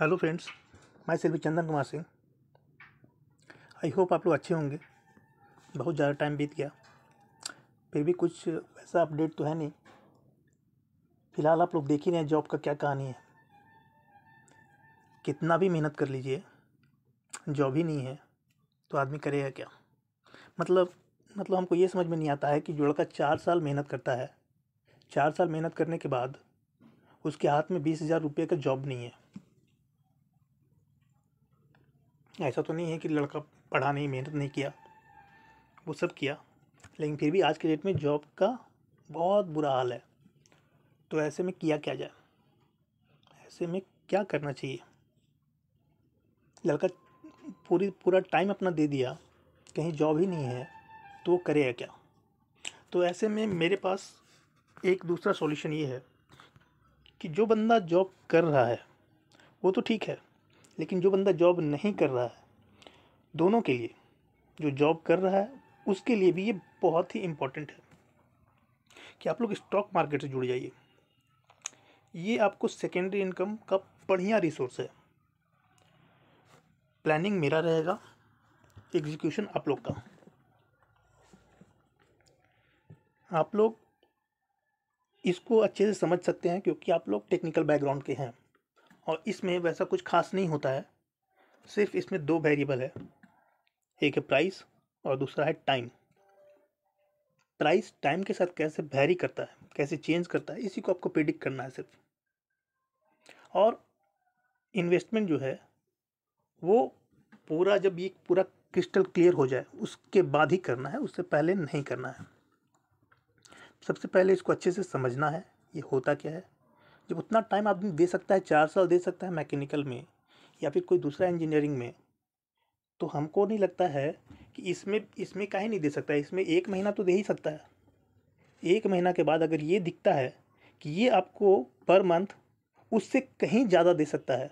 Hello friends, मैं Selvi Chandan Kumar Singh. I hope आप लोग अच्छे होंगे। बहुत ज़्यादा टाइम बीत गया, फिर भी कुछ वैसा अपडेट तो है नहीं। फ़िलहाल आप लोग देख ही रहे हैं जॉब का क्या कहानी है। कितना भी मेहनत कर लीजिए, जॉब ही नहीं है तो आदमी करेगा क्या। मतलब हमको ये समझ में नहीं आता है कि जो लड़का 4 साल मेहनत करता है, 4 साल मेहनत करने के बाद उसके हाथ में 20,000 रुपये का जॉब नहीं है। ऐसा तो नहीं है कि लड़का पढ़ा नहीं, मेहनत नहीं किया, वो सब किया, लेकिन फिर भी आज के डेट में जॉब का बहुत बुरा हाल है। तो ऐसे में किया क्या जाए, ऐसे में क्या करना चाहिए। लड़का पूरा टाइम अपना दे दिया, कहीं जॉब ही नहीं है तो वो करेगा क्या। तो ऐसे में मेरे पास एक दूसरा सॉल्यूशन ये है कि जो बंदा जॉब कर रहा है वो तो ठीक है, लेकिन जो बंदा जॉब नहीं कर रहा है, दोनों के लिए, जो जॉब कर रहा है उसके लिए भी ये बहुत ही इम्पोर्टेंट है कि आप लोग स्टॉक मार्केट से जुड़ जाइए। ये आपको सेकेंडरी इनकम का बढ़िया रिसोर्स है। प्लानिंग मेरा रहेगा, एग्जीक्यूशन आप लोग का। आप लोग इसको अच्छे से समझ सकते हैं क्योंकि आप लोग टेक्निकल बैकग्राउंड के हैं और इसमें वैसा कुछ खास नहीं होता है। सिर्फ इसमें 2 वेरिएबल है, एक है प्राइस और दूसरा है टाइम। प्राइस टाइम के साथ कैसे वैरी करता है, कैसे चेंज करता है, इसी को आपको प्रिडिक्ट करना है सिर्फ। और इन्वेस्टमेंट जो है वो पूरा, जब ये पूरा क्रिस्टल क्लियर हो जाए उसके बाद ही करना है, उससे पहले नहीं करना है। सबसे पहले इसको अच्छे से समझना है ये होता क्या है। जब उतना टाइम आदमी दे सकता है, 4 साल दे सकता है मैकेनिकल में या फिर कोई दूसरा इंजीनियरिंग में, तो हमको नहीं लगता है कि इसमें काहे नहीं दे सकता है। इसमें 1 महीना तो दे ही सकता है। 1 महीना के बाद अगर ये दिखता है कि ये आपको पर मंथ उससे कहीं ज़्यादा दे सकता है,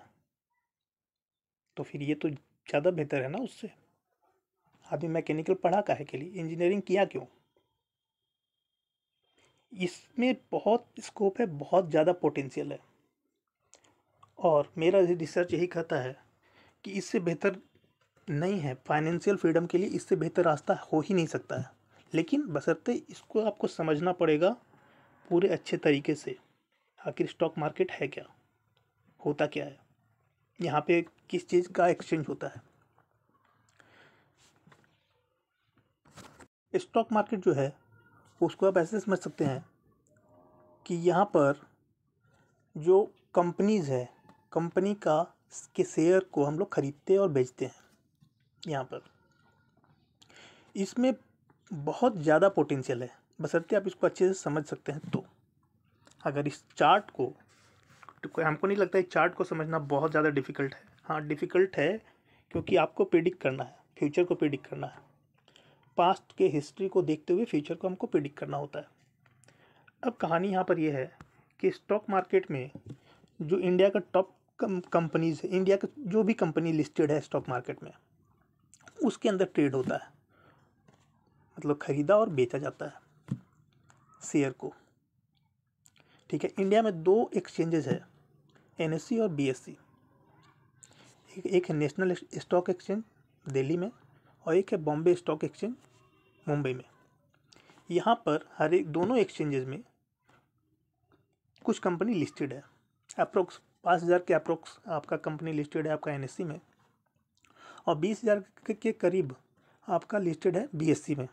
तो फिर ये तो ज़्यादा बेहतर है ना उससे। आदमी मैकेनिकल पढ़ा काहे के लिए, इंजीनियरिंग किया क्यों। इसमें बहुत स्कोप है, बहुत ज़्यादा पोटेंशियल है। और मेरा रिसर्च यही कहता है कि इससे बेहतर नहीं है फाइनेंशियल फ्रीडम के लिए, इससे बेहतर रास्ता हो ही नहीं सकता है। लेकिन बशर्ते इसको आपको समझना पड़ेगा पूरे अच्छे तरीके से। आखिर स्टॉक मार्केट है क्या, होता क्या है, यहाँ पे किस चीज़ का एक्सचेंज होता है। स्टॉक मार्केट जो है उसको आप ऐसे समझ सकते हैं कि यहाँ पर जो कंपनीज़ है, कंपनी का के शेयर को हम लोग खरीदते और बेचते हैं। यहाँ पर इसमें बहुत ज़्यादा पोटेंशियल है, बशर्ते आप इसको अच्छे से समझ सकते हैं। तो अगर इस चार्ट को, तो हमको नहीं लगता है चार्ट को समझना बहुत ज़्यादा डिफ़िकल्ट है। हाँ, डिफ़िकल्ट है क्योंकि आपको प्रिडिक्ट करना है, फ्यूचर को प्रिडिक्ट करना है। पास्ट के हिस्ट्री को देखते हुए फ्यूचर को हमको प्रिडिक्ट करना होता है। अब कहानी यहाँ पर यह है कि स्टॉक मार्केट में जो इंडिया का टॉप कंपनीज़ है, इंडिया का जो भी कंपनी लिस्टेड है स्टॉक मार्केट में, उसके अंदर ट्रेड होता है। मतलब ख़रीदा और बेचा जाता है शेयर को। ठीक है, इंडिया में 2 एक्सचेंजेस है, एनएससी और बीएससी। एक है नेशनल स्टॉक एक्सचेंज दिल्ली में और एक है बॉम्बे स्टॉक एक्सचेंज मुंबई में। यहाँ पर हर एक दोनों एक्सचेंजेस में कुछ कंपनी लिस्टेड है। अप्रोक्स 5,000 के अप्रोक्स आपका कंपनी लिस्टेड है आपका एनएससी में, और 20,000 के करीब आपका लिस्टेड है बीएससी में।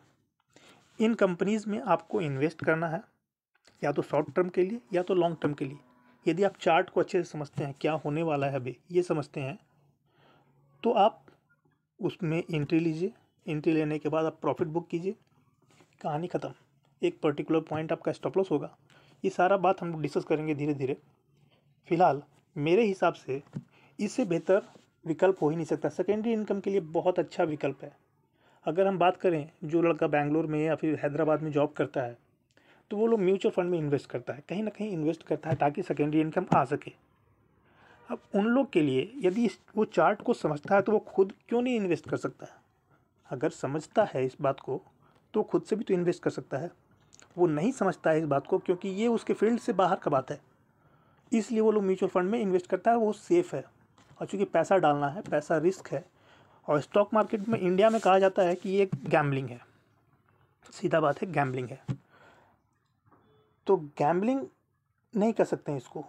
इन कंपनीज़ में आपको इन्वेस्ट करना है, या तो शॉर्ट टर्म के लिए या तो लॉन्ग टर्म के लिए। यदि आप चार्ट को अच्छे से समझते हैं, क्या होने वाला है अभी ये समझते हैं, तो आप उसमें एंट्री लीजिए। एंट्री लेने के बाद आप प्रॉफिट बुक कीजिए, कहानी ख़त्म। एक पर्टिकुलर पॉइंट आपका स्टॉप लॉस होगा। ये सारा बात हम लोग डिस्कस करेंगे धीरे धीरे। फ़िलहाल मेरे हिसाब से इससे बेहतर विकल्प हो ही नहीं सकता। सेकेंडरी इनकम के लिए बहुत अच्छा विकल्प है। अगर हम बात करें, जो लड़का बैंगलोर में या फिर हैदराबाद में जॉब करता है, तो वो लोग म्यूचुअल फंड में इन्वेस्ट करता है, कहीं ना कहीं इन्वेस्ट करता है ताकि सेकेंडरी इनकम आ सके। अब उन लोग के लिए यदि वो चार्ट को समझता है तो वो खुद क्यों नहीं इन्वेस्ट कर सकता है। अगर समझता है इस बात को तो खुद से भी तो इन्वेस्ट कर सकता है। वो नहीं समझता है इस बात को क्योंकि ये उसके फील्ड से बाहर का बात है, इसलिए वो लोग म्यूचुअल फंड में इन्वेस्ट करता है, वो सेफ़ है। और चूँकि पैसा डालना है, पैसा रिस्क है, और स्टॉक मार्केट में इंडिया में कहा जाता है कि ये गैम्बलिंग है, सीधा बात है, गैम्बलिंग है। तो गैम्बलिंग नहीं कर सकते हैं इसको,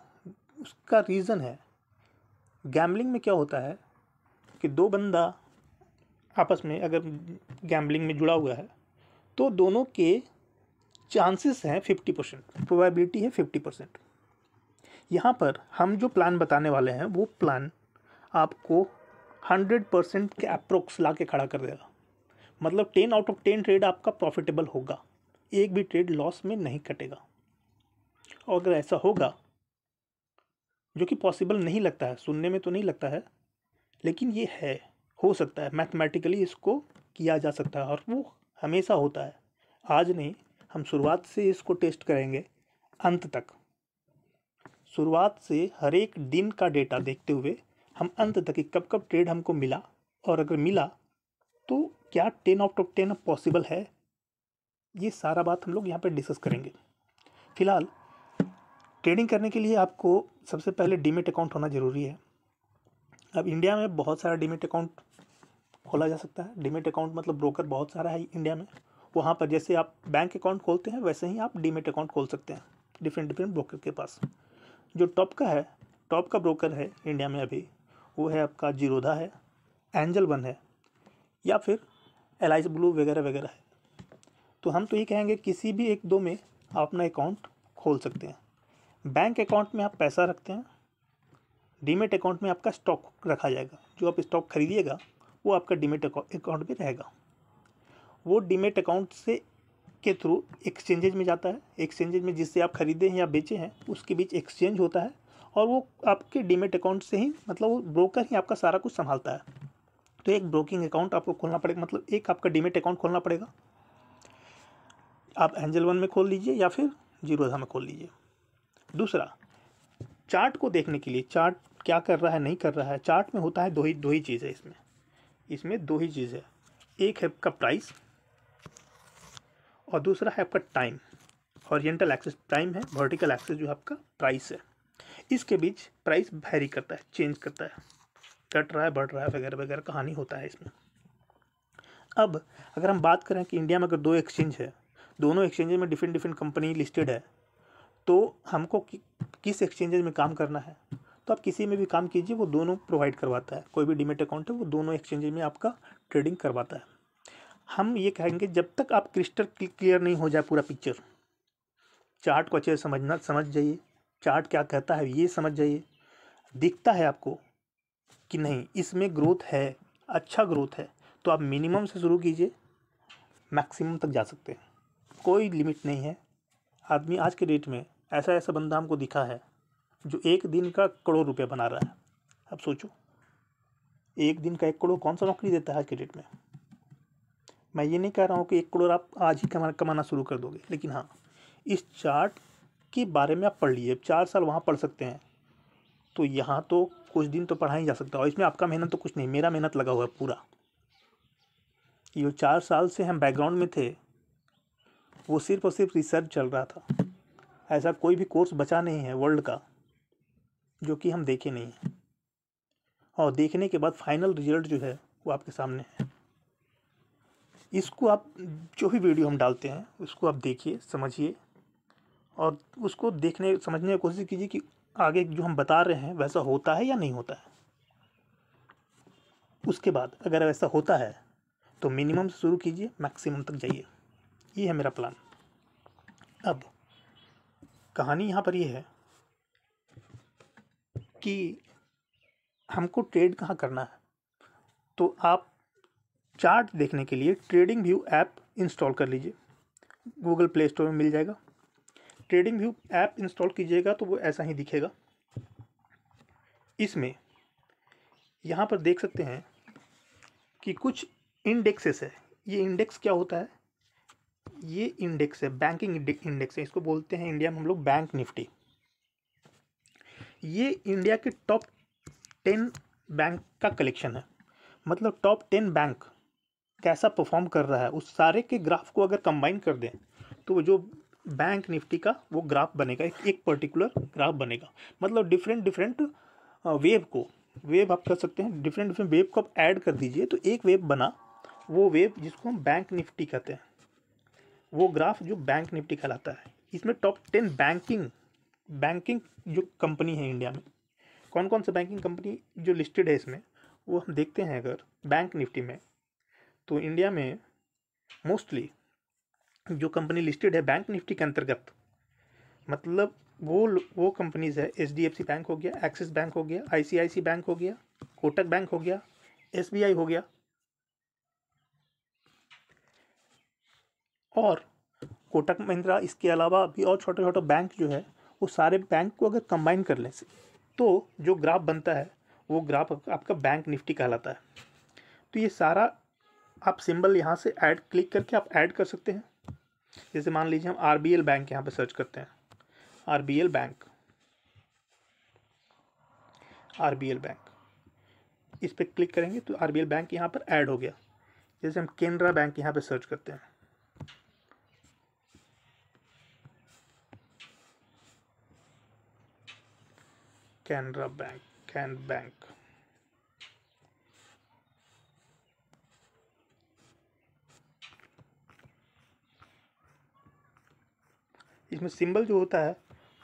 उसका रीज़न है, गैम्बलिंग में क्या होता है कि दो बंदा आपस में अगर गैम्बलिंग में जुड़ा हुआ है तो दोनों के चांसेस हैं 50%, प्रोबेबिलिटी है 50%। यहाँ पर हम जो प्लान बताने वाले हैं वो प्लान आपको 100% के अप्रोक्स ला के खड़ा कर देगा। मतलब 10 आउट ऑफ 10 ट्रेड आपका प्रॉफिटेबल होगा, एक भी ट्रेड लॉस में नहीं कटेगा। और अगर ऐसा होगा, जो कि पॉसिबल नहीं लगता है, सुनने में तो नहीं लगता है, लेकिन ये है, हो सकता है, मैथमेटिकली इसको किया जा सकता है और वो हमेशा होता है। आज नहीं, हम शुरुआत से इसको टेस्ट करेंगे अंत तक। शुरुआत से हर एक दिन का डेटा देखते हुए हम अंत तक कि कब कब ट्रेड हमको मिला, और अगर मिला तो क्या 10 आउट ऑफ 10 पॉसिबल है, ये सारा बात हम लोग यहाँ पर डिस्कस करेंगे। फिलहाल ट्रेडिंग करने के लिए आपको सबसे पहले डीमैट अकाउंट होना ज़रूरी है। अब इंडिया में बहुत सारा डीमैट अकाउंट खोला जा सकता है। डीमैट अकाउंट मतलब ब्रोकर बहुत सारा है इंडिया में। वहाँ पर जैसे आप बैंक अकाउंट खोलते हैं वैसे ही आप डीमैट अकाउंट खोल सकते हैं डिफरेंट डिफरेंट ब्रोकर के पास। जो टॉप का ब्रोकर है इंडिया में अभी, वो है आपका जीरोधा है, एंजल वन है, या फिर एल ब्लू वगैरह वगैरह है। तो हम तो ये कहेंगे किसी भी एक दो में आप अपना अकाउंट खोल सकते हैं। बैंक अकाउंट में आप पैसा रखते हैं, डीमैट अकाउंट में आपका स्टॉक रखा जाएगा। जो आप स्टॉक खरीदिएगा वो आपका डीमैट अकाउंट में रहेगा। वो डीमैट अकाउंट से के थ्रू एक्सचेंजेज में जाता है। एक्सचेंजेज में जिससे आप खरीदे हैं या बेचे हैं उसके बीच एक्सचेंज होता है, और वो आपके डीमैट अकाउंट से ही, मतलब वो ब्रोकर ही आपका सारा कुछ संभालता है। तो एक ब्रोकिंग अकाउंट आपको खोलना पड़ेगा, मतलब एक आपका डीमैट अकाउंट खोलना पड़ेगा। आप एंजल वन में खोल लीजिए या फिर जीरोधा में खोल लीजिए। दूसरा, चार्ट को देखने के लिए, चार्ट क्या कर रहा है नहीं कर रहा है, चार्ट में होता है दो ही चीज़ है इसमें दो ही चीज़ है। एक है आपका प्राइस और दूसरा है आपका टाइम। हॉरिजॉन्टल एक्सिस टाइम है, वर्टिकल एक्सिस जो आपका प्राइस है। इसके बीच प्राइस वैरी करता है, चेंज करता है, घट रहा है बढ़ रहा है वगैरह वगैरह कहानी होता है इसमें। अब अगर हम बात करें कि इंडिया में अगर दो एक्सचेंज है, दोनों एक्सचेंज में डिफरेंट डिफरेंट कंपनी लिस्टेड है, तो हमको किस एक्सचेंजेस में काम करना है, तो आप किसी में भी काम कीजिए, वो दोनों प्रोवाइड करवाता है। कोई भी डीमैट अकाउंट है वो दोनों एक्सचेंजेस में आपका ट्रेडिंग करवाता है। हम ये कहेंगे जब तक आप क्रिस्टल क्लियर नहीं हो जाए पूरा पिक्चर, चार्ट को अच्छे से समझ जाइए, चार्ट क्या कहता है ये समझ जाइए, दिखता है आपको कि नहीं इसमें ग्रोथ है, अच्छा ग्रोथ है, तो आप मिनिमम से शुरू कीजिए, मैक्सिमम तक जा सकते हैं, कोई लिमिट नहीं है। आदमी आज के डेट में ऐसा बंदा हमको दिखा है जो एक दिन का करोड़ रुपया बना रहा है। अब सोचो, एक दिन का 1 करोड़ कौन सा नौकरी देता है आज के डेट में। मैं ये नहीं कह रहा हूँ कि 1 करोड़ आप आज ही कमाना शुरू कर दोगे, लेकिन हाँ, इस चार्ट के बारे में आप पढ़ लीजिए। 4 साल वहाँ पढ़ सकते हैं, तो यहाँ तो कुछ दिन तो पढ़ा ही जा सकता है। और इसमें आपका मेहनत तो कुछ नहीं, मेरा मेहनत लगा हुआ है पूरा। ये 4 साल से हम बैकग्राउंड में थे, वो सिर्फ और सिर्फ रिसर्च चल रहा था। ऐसा कोई भी कोर्स बचा नहीं है वर्ल्ड का जो कि हम देखे नहीं हैं, और देखने के बाद फाइनल रिजल्ट जो है वो आपके सामने है। इसको आप, जो भी वीडियो हम डालते हैं उसको आप देखिए, समझिए, और उसको देखने समझने की कोशिश कीजिए कि आगे जो हम बता रहे हैं वैसा होता है या नहीं होता है। उसके बाद अगर ऐसा होता है तो मिनिमम से शुरू कीजिए, मैक्सिमम तक जाइए। ये है मेरा प्लान। अब कहानी यहाँ पर ये है कि हमको ट्रेड कहाँ करना है। तो आप चार्ट देखने के लिए ट्रेडिंग व्यू ऐप इंस्टॉल कर लीजिए, गूगल प्ले स्टोर में मिल जाएगा। ट्रेडिंग व्यू ऐप इंस्टॉल कीजिएगा तो वो ऐसा ही दिखेगा। इसमें यहाँ पर देख सकते हैं कि कुछ इंडेक्सेस है। ये इंडेक्स क्या होता है, ये इंडेक्स है, बैंकिंग इंडेक्स है, इसको बोलते हैं इंडिया में हम लोग बैंक निफ्टी। ये इंडिया के टॉप 10 बैंक का कलेक्शन है। मतलब टॉप 10 बैंक कैसा परफॉर्म कर रहा है उस सारे के ग्राफ को अगर कंबाइन कर दें तो वो जो बैंक निफ्टी का वो ग्राफ बनेगा, एक पर्टिकुलर ग्राफ बनेगा। मतलब डिफरेंट वेव को वेव आप कर सकते हैं, डिफरेंट डिफरेंट वेव को आप ऐड कर दीजिए तो एक वेव बना, वो वेव जिसको हम बैंक निफ्टी कहते हैं, वो ग्राफ जो बैंक निफ्टी कहलाता है। इसमें टॉप 10 बैंकिंग जो कंपनी है इंडिया में, कौन कौन से बैंकिंग कंपनी जो लिस्टेड है इसमें, वो हम देखते हैं। अगर बैंक निफ्टी में, तो इंडिया में मोस्टली जो कंपनी लिस्टेड है बैंक निफ्टी के अंतर्गत, मतलब वो कंपनीज है, HDFC बैंक हो गया, एक्सिस बैंक हो गया, ICICI बैंक हो गया, कोटक बैंक हो गया, SBI हो गया, और कोटक महिंद्रा। इसके अलावा भी और छोटे छोटे बैंक जो है, वो सारे बैंक को अगर कंबाइन कर लें तो जो ग्राफ बनता है वो ग्राफ आपका बैंक निफ्टी कहलाता है। तो ये सारा आप सिंबल यहाँ से ऐड क्लिक करके आप ऐड कर सकते हैं। जैसे मान लीजिए हम RBL बैंक यहाँ पे सर्च करते हैं, RBL बैंक, इस पर क्लिक करेंगे तो RBL बैंक यहाँ पर ऐड हो गया। जैसे हम केनरा बैंक यहाँ पे सर्च करते हैं, कैनरा बैंक, कैन बैंक, इसमें सिंबल जो होता है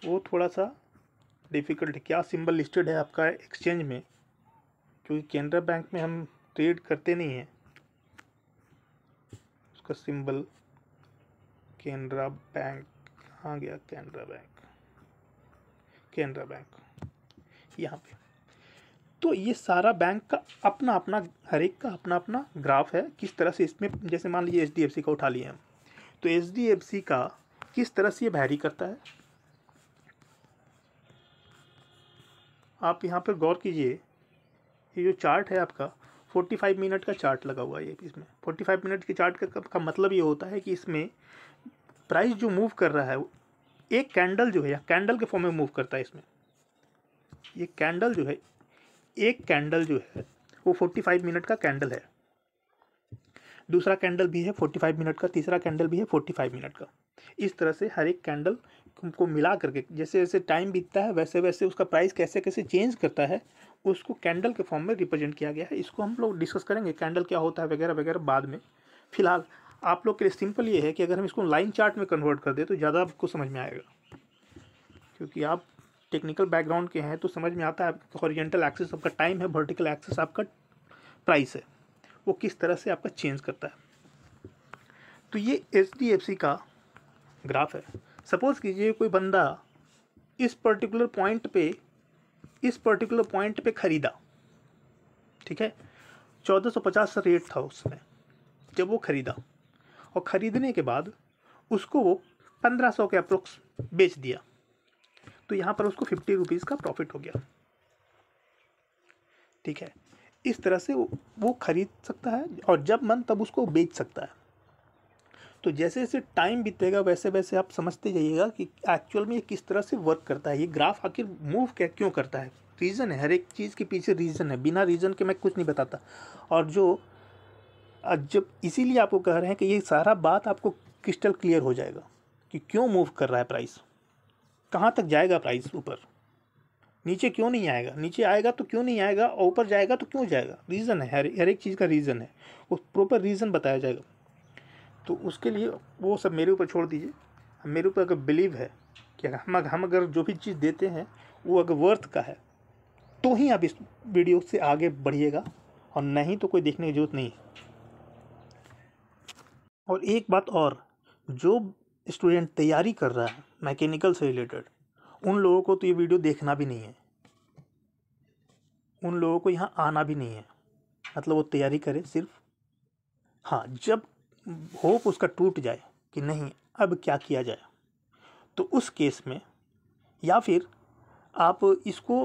वो थोड़ा सा डिफ़िकल्ट है। क्या सिंबल लिस्टेड है आपका एक्सचेंज में, क्योंकि कैनरा बैंक में हम ट्रेड करते नहीं हैं। उसका सिंबल कैनरा बैंक, कहाँ गया कैनरा बैंक, यहाँ पे। तो ये सारा बैंक का अपना अपना, हर एक का अपना अपना ग्राफ है। किस तरह से इसमें, जैसे मान लीजिए HDFC का उठा लिए हम, तो HDFC का किस तरह से ये वैरी करता है, आप यहाँ पर गौर कीजिए। ये जो चार्ट है आपका 45 मिनट का चार्ट लगा हुआ है ये, इसमें 45 मिनट के चार्ट का मतलब ये होता है कि इसमें प्राइस जो मूव कर रहा है, एक कैंडल जो है या कैंडल के फॉर्म में मूव करता है। इसमें ये कैंडल जो है, एक कैंडल जो है वो 45 मिनट का कैंडल है, दूसरा कैंडल भी है 45 मिनट का, तीसरा कैंडल भी है 45 मिनट का। इस तरह से हर एक कैंडल को मिला करके जैसे जैसे टाइम बीतता है वैसे वैसे उसका प्राइस कैसे कैसे चेंज करता है, उसको कैंडल के फॉर्म में रिप्रेजेंट किया गया है। इसको हम लोग डिस्कस करेंगे कैंडल क्या होता है वगैरह वगैरह बाद में। फिलहाल आप लोग के लिए सिंपल ये है कि अगर हम इसको लाइन चार्ट में कन्वर्ट कर दें तो ज़्यादा आपको समझ में आएगा, क्योंकि आप टेक्निकल बैकग्राउंड के हैं तो समझ में आता है। हॉरिजॉन्टल एक्सिस आपका टाइम है, वर्टिकल एक्सिस आपका प्राइस है, वो किस तरह से आपका चेंज करता है। तो ये HDFC का ग्राफ है। सपोज कीजिए कोई बंदा इस पर्टिकुलर पॉइंट पे खरीदा, ठीक है, 1450 रेट था उसमें जब वो खरीदा, और ख़रीदने के बाद उसको वो 1500 के अप्रोक्स बेच दिया, तो यहाँ पर उसको 50 रुपीज़ का प्रॉफिट हो गया। ठीक है, इस तरह से वो खरीद सकता है और जब मन तब उसको बेच सकता है। तो जैसे जैसे टाइम बीतेगा वैसे वैसे आप समझते जाइएगा कि एक्चुअल में ये किस तरह से वर्क करता है, ये ग्राफ आखिर मूव क्यों करता है। रीज़न है, हर एक चीज़ के पीछे रीज़न है, बिना रीज़न के मैं कुछ नहीं बताता। और जब इसीलिए आपको कह रहे हैं कि ये सारा बात आपको क्रिस्टल क्लियर हो जाएगा कि क्यों मूव कर रहा है प्राइस, कहाँ तक जाएगा प्राइस, ऊपर नीचे क्यों नहीं आएगा, नीचे आएगा तो क्यों नहीं आएगा, और ऊपर जाएगा तो क्यों जाएगा। रीज़न है, हर एक चीज़ का रीज़न है, वो प्रॉपर रीज़न बताया जाएगा। तो उसके लिए वो सब मेरे ऊपर छोड़ दीजिए। मेरे ऊपर अगर बिलीव है कि हम अगर जो भी चीज़ देते हैं वो अगर वर्थ का है तो ही आप इस वीडियो से आगे बढ़िएगा, और नहीं तो कोई देखने की जरूरत नहीं है। और एक बात और, जो स्टूडेंट तैयारी कर रहा है मैकेनिकल से रिलेटेड, उन लोगों को तो ये वीडियो देखना भी नहीं है, उन लोगों को यहाँ आना भी नहीं है। मतलब वो तैयारी करे सिर्फ, हाँ, जब होप उसका टूट जाए कि नहीं अब क्या किया जाए, तो उस केस में या फिर आप इसको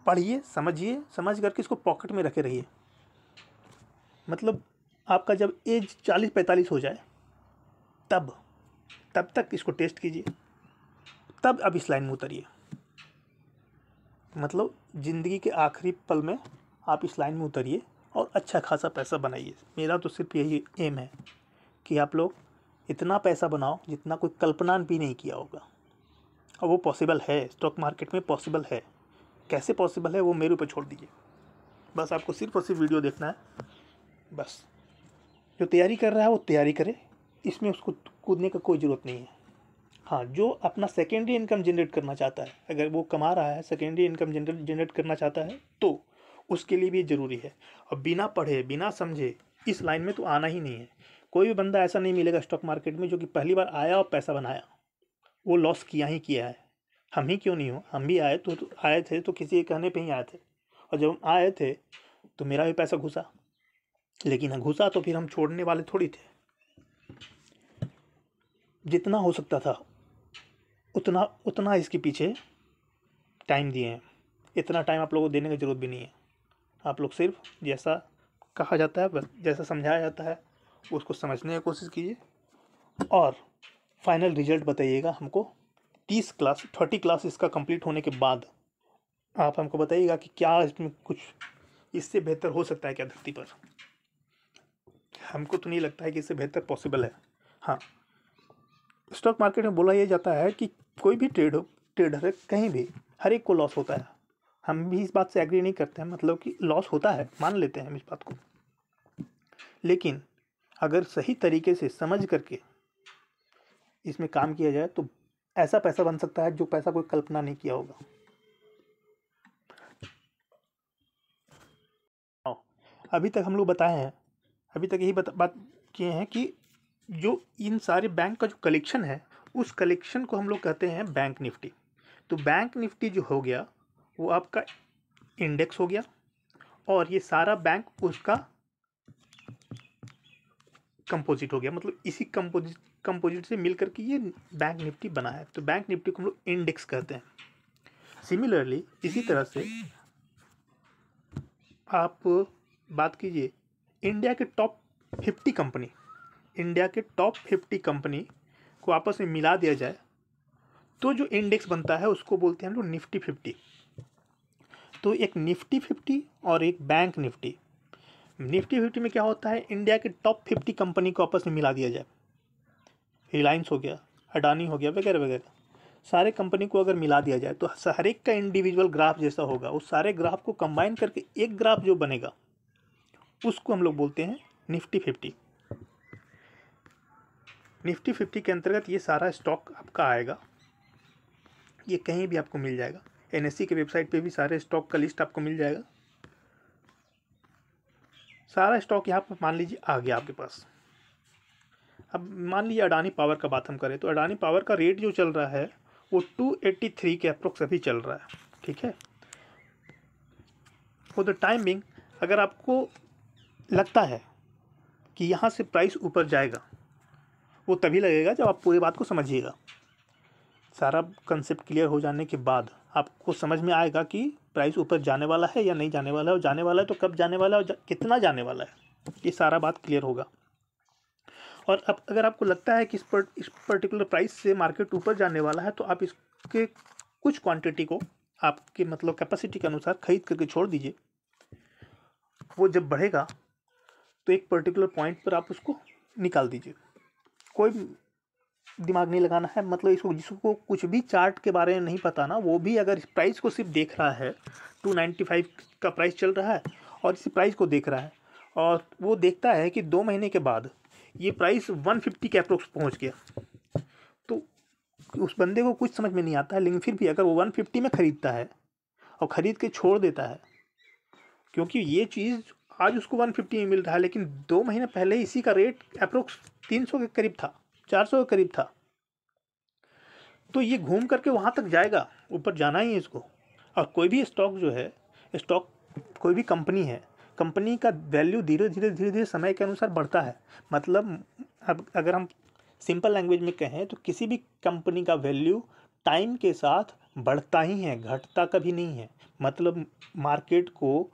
पढ़िए, समझिए, समझ करके इसको पॉकेट में रखे रहिए। मतलब आपका जब एज 40-45 हो जाए तब तक इसको टेस्ट कीजिए, तब अब इस लाइन में उतरिए। मतलब ज़िंदगी के आखिरी पल में आप इस लाइन में उतरिए और अच्छा खासा पैसा बनाइए। मेरा तो सिर्फ यही एम है कि आप लोग इतना पैसा बनाओ जितना कोई कल्पना भी नहीं किया होगा, और वो पॉसिबल है, स्टॉक मार्केट में पॉसिबल है। कैसे पॉसिबल है वो मेरे ऊपर छोड़ दीजिए। बस आपको सिर्फ और सिर्फ वीडियो देखना है। बस जो तैयारी कर रहा है वो तैयारी करे, इसमें उसको कूदने का कोई ज़रूरत नहीं है। हाँ, जो अपना सेकेंडरी इनकम जनरेट करना चाहता है, अगर वो कमा रहा है सेकेंडरी इनकम जनरेट करना चाहता है तो उसके लिए भी ज़रूरी है। और बिना पढ़े बिना समझे इस लाइन में तो आना ही नहीं है। कोई भी बंदा ऐसा नहीं मिलेगा स्टॉक मार्केट में जो कि पहली बार आया और पैसा बनाया, वो लॉस किया ही किया है। हम ही क्यों नहीं हो, हम भी आए तो आए थे तो किसी के कहने पे ही आए थे, और जब हम आए थे तो मेरा भी पैसा घुसा, लेकिन घुसा तो फिर हम छोड़ने वाले थोड़ी थे। जितना हो सकता था उतना उतना इसके पीछे टाइम दिए हैं। इतना टाइम आप लोगों को देने की ज़रूरत भी नहीं है। आप लोग सिर्फ जैसा कहा जाता है, बस जैसा समझाया जाता है उसको समझने की कोशिश कीजिए, और फाइनल रिजल्ट बताइएगा हमको 30 क्लास इसका कंप्लीट होने के बाद। आप हमको बताइएगा कि क्या इसमें कुछ इससे बेहतर हो सकता है क्या धरती पर। हमको तो नहीं लगता है कि इससे बेहतर पॉसिबल है। हाँ, स्टॉक मार्केट में बोला यह जाता है कि कोई भी ट्रेडर है कहीं भी, हर एक को लॉस होता है। हम भी इस बात से एग्री नहीं करते हैं, मतलब कि लॉस होता है, मान लेते हैं हम इस बात को, लेकिन अगर सही तरीके से समझ करके इसमें काम किया जाए तो ऐसा पैसा बन सकता है जो पैसा कोई कल्पना नहीं किया होगा। अभी तक हम लोग बताए हैं, अभी तक यही बात किए हैं कि जो इन सारे बैंक का जो कलेक्शन है, उस कलेक्शन को हम लोग कहते हैं बैंक निफ्टी। तो बैंक निफ्टी जो हो गया वो आपका इंडेक्स हो गया, और ये सारा बैंक उसका कंपोजिट हो गया, मतलब इसी कंपोजिट से मिलकर के ये बैंक निफ्टी बना है। तो बैंक निफ्टी को हम लोग इंडेक्स कहते हैं। सिमिलरली इसी तरह से आप बात कीजिए इंडिया के टॉप 50 कंपनी, इंडिया के टॉप 50 कंपनी को आपस में मिला दिया जाए तो जो इंडेक्स बनता है उसको बोलते हैं हम लोग निफ्टी 50। तो एक निफ्टी 50 और एक बैंक निफ्टी। निफ्टी 50 में क्या होता है, इंडिया के टॉप 50 कंपनी को आपस में मिला दिया जाए, रिलायंस हो गया, अडानी हो गया, वगैरह वगैरह, सारे कंपनी को अगर मिला दिया जाए तो हर एक का इंडिविजुअल ग्राफ जैसा होगा, उस सारे ग्राफ को कंबाइन करके एक ग्राफ जो बनेगा उसको हम लोग बोलते हैं निफ्टी 50। निफ्टी 50 के अंतर्गत ये सारा स्टॉक आपका आएगा, ये कहीं भी आपको मिल जाएगा। एनएससी के वेबसाइट पे भी सारे स्टॉक का लिस्ट आपको मिल जाएगा। सारा स्टॉक यहाँ पर मान लीजिए आ गया आपके पास। अब मान लीजिए अडानी पावर का बात हम करें तो अडानी पावर का रेट जो चल रहा है वो 283 के अप्रोक्स अभी चल रहा है, ठीक है। फॉर द टाइम बिंग अगर आपको लगता है कि यहाँ से प्राइस ऊपर जाएगा, वो तभी लगेगा जब आप पूरी बात को समझिएगा। सारा कंसेप्ट क्लियर हो जाने के बाद आपको समझ में आएगा कि प्राइस ऊपर जाने वाला है या नहीं जाने वाला है, और जाने वाला है तो कब जाने वाला है और कितना जाने वाला है, ये सारा बात क्लियर होगा। और अब अगर आपको लगता है कि इस पर्टिकुलर प्राइस से मार्केट ऊपर जाने वाला है तो आप इसके कुछ क्वांटिटी को आपके मतलब कैपेसिटी के अनुसार खरीद करके छोड़ दीजिए। वो जब बढ़ेगा तो एक पर्टिकुलर पॉइंट पर आप उसको निकाल दीजिए। कोई दिमाग नहीं लगाना है, मतलब इसको जिसको कुछ भी चार्ट के बारे में नहीं पता ना, वो भी अगर इस प्राइस को सिर्फ देख रहा है, 295 का प्राइस चल रहा है और इस प्राइस को देख रहा है, और वो देखता है कि 2 महीने के बाद ये प्राइस 150 के अप्रोक्स पहुँच गया, तो उस बंदे को कुछ समझ में नहीं आता है। लेकिन फिर भी अगर वो 150 में ख़रीदता है और ख़रीद के छोड़ देता है, क्योंकि ये चीज़ आज उसको 150 में मिल रहा है, लेकिन 2 महीने पहले इसी का रेट अप्रोक्स 300 के करीब था, 400 के करीब था, तो ये घूम करके वहाँ तक जाएगा, ऊपर जाना ही है इसको। और कोई भी स्टॉक जो है, स्टॉक कोई भी कंपनी है, कंपनी का वैल्यू धीरे धीरे समय के अनुसार बढ़ता है। मतलब अब अगर हम सिंपल लैंग्वेज में कहें तो किसी भी कंपनी का वैल्यू टाइम के साथ बढ़ता ही है, घटता कभी नहीं है। मतलब मार्केट को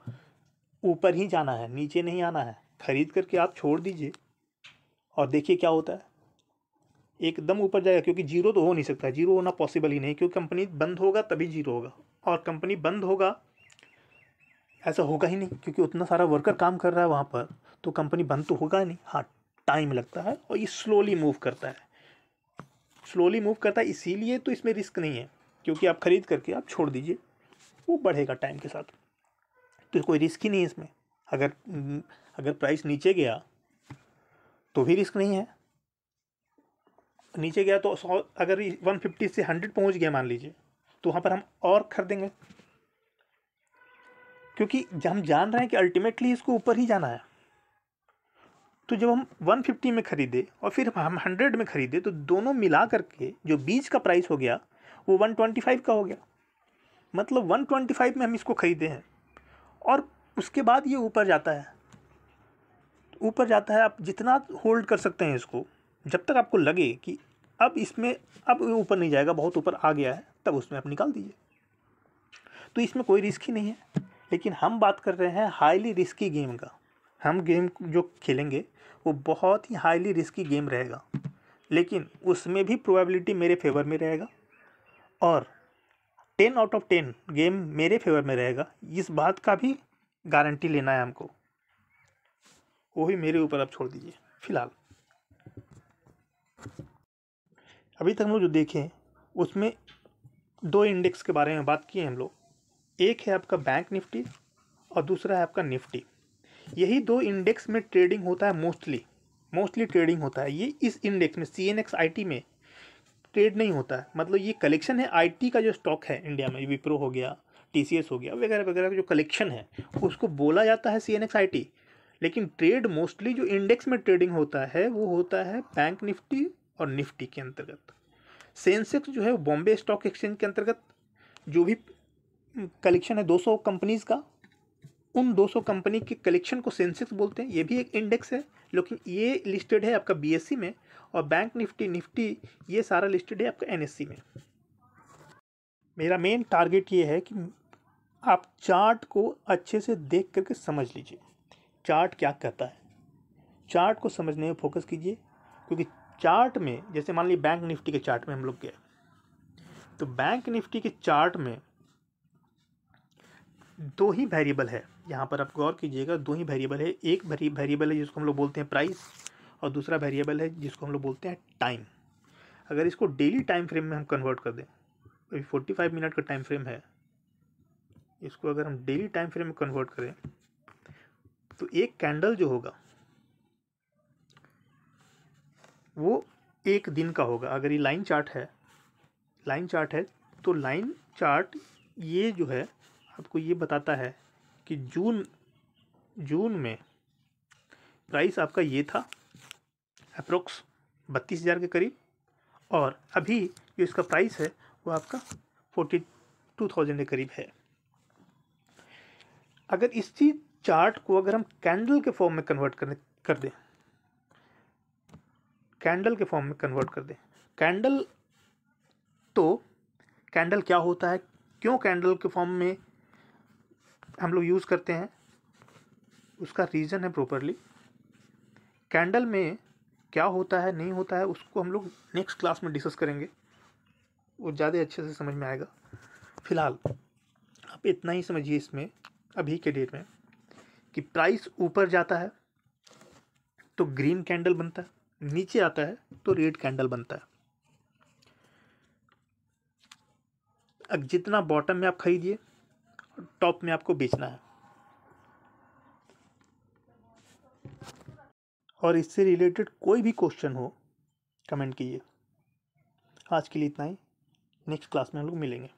ऊपर ही जाना है, नीचे नहीं आना है। खरीद करके आप छोड़ दीजिए और देखिए क्या होता है, एकदम ऊपर जाएगा, क्योंकि जीरो तो हो नहीं सकता, जीरो होना पॉसिबल ही नहीं, क्योंकि कंपनी बंद होगा तभी जीरो होगा, और कंपनी बंद होगा ऐसा होगा ही नहीं, क्योंकि उतना सारा वर्कर काम कर रहा है वहाँ पर, तो कंपनी बंद तो होगा नहीं। हाँ, टाइम लगता है और ये स्लोली मूव करता है, स्लोली मूव करता है, इसीलिए तो इसमें रिस्क नहीं है, क्योंकि आप खरीद करके आप छोड़ दीजिए, वो बढ़ेगा टाइम के साथ। तो कोई रिस्क ही नहीं है इसमें। अगर अगर प्राइस नीचे गया तो भी रिस्क नहीं है, नीचे गया तो 100, अगर 150 से 100 पहुंच गया मान लीजिए, तो वहाँ पर हम और खरीदेंगे, क्योंकि हम जान रहे हैं कि अल्टीमेटली इसको ऊपर ही जाना है। तो जब हम 150 में खरीदे और फिर हम 100 में खरीदे, तो दोनों मिला करके जो बीच का प्राइस हो गया वो 125 का हो गया। मतलब 125 में हम इसको खरीदे हैं और उसके बाद ये ऊपर जाता है, ऊपर जाता है। आप जितना होल्ड कर सकते हैं इसको, जब तक आपको लगे कि अब इसमें अब ऊपर नहीं जाएगा, बहुत ऊपर आ गया है, तब उसमें आप निकाल दीजिए। तो इसमें कोई रिस्क ही नहीं है। लेकिन हम बात कर रहे हैं हाईली रिस्की गेम का। हम गेम जो खेलेंगे वो बहुत ही हाईली रिस्की गेम रहेगा, लेकिन उसमें भी प्रोबेबिलिटी मेरे फेवर में रहेगा और 10 आउट ऑफ 10 गेम मेरे फेवर में रहेगा, इस बात का भी गारंटी लेना है हमको। वो भी मेरे ऊपर आप छोड़ दीजिए। फिलहाल अभी तक हम लोग जो देखें उसमें 2 इंडेक्स के बारे में बात की है हम लोग। एक है आपका बैंक निफ्टी और दूसरा है आपका निफ्टी। यही 2 इंडेक्स में ट्रेडिंग होता है, मोस्टली ट्रेडिंग होता है। ये इस इंडेक्स में CNX IT में ट्रेड नहीं होता है। मतलब ये कलेक्शन है IT का जो स्टॉक है इंडिया में, विप्रो हो गया, TCS हो गया, वगैरह वगैरह का जो कलेक्शन है उसको बोला जाता है CNX IT। लेकिन ट्रेड मोस्टली जो इंडेक्स में ट्रेडिंग होता है वो होता है बैंक निफ्टी और निफ्टी के अंतर्गत। सेंसेक्स जो है वो बॉम्बे स्टॉक एक्सचेंज के अंतर्गत जो भी कलेक्शन है 200 कंपनीज का, उन 200 कंपनी के कलेक्शन को सेंसेक्स बोलते हैं। ये भी एक इंडेक्स है, लेकिन ये लिस्टेड है आपका BSE में, और बैंक निफ्टी ये सारा लिस्टेड है आपका NSE में। मेरा मेन टारगेट ये है कि आप चार्ट को अच्छे से देख करके समझ लीजिए, चार्ट क्या कहता है। चार्ट को समझने में फोकस कीजिए, क्योंकि चार्ट में जैसे मान लीजिए बैंक निफ्टी के चार्ट में हम लोग गए, तो बैंक निफ्टी के चार्ट में 2 ही वेरिएबल है। यहाँ पर आप गौर कीजिएगा, 2 ही वेरिएबल है। एक वेरिएबल है जिसको हम लोग बोलते हैं प्राइस, और दूसरा वेरिएबल है जिसको हम लोग बोलते हैं टाइम। अगर इसको डेली टाइम फ्रेम में हम कन्वर्ट कर दें, अभी 45 मिनट का टाइम फ्रेम है, इसको अगर हम डेली टाइम फ्रेम में कन्वर्ट करें तो एक कैंडल जो होगा वो एक दिन का होगा। अगर ये लाइन चार्ट है तो लाइन चार्ट ये जो है आपको ये बताता है कि जून में प्राइस आपका ये था अप्रोक्स 32,000 के करीब, और अभी जो इसका प्राइस है वो आपका 42,000 के करीब है। अगर इसी चार्ट को अगर हम कैंडल के फॉर्म में कन्वर्ट कर दें, कैंडल क्या होता है, क्यों कैंडल के फॉर्म में हम लोग यूज़ करते हैं, उसका रीज़न है प्रॉपरली। कैंडल में क्या होता है नहीं होता है उसको हम लोग नेक्स्ट क्लास में डिस्कस करेंगे, वो ज़्यादा अच्छे से समझ में आएगा। फिलहाल आप इतना ही समझिए इसमें अभी के डेट में कि प्राइस ऊपर जाता है तो ग्रीन कैंडल बनता है, नीचे आता है तो रेड कैंडल बनता है। अब जितना बॉटम में आप खरीदिए, टॉप में आपको बेचना है। और इससे रिलेटेड कोई भी क्वेश्चन हो कमेंट कीजिए। आज के लिए इतना ही, नेक्स्ट क्लास में हम लोग मिलेंगे।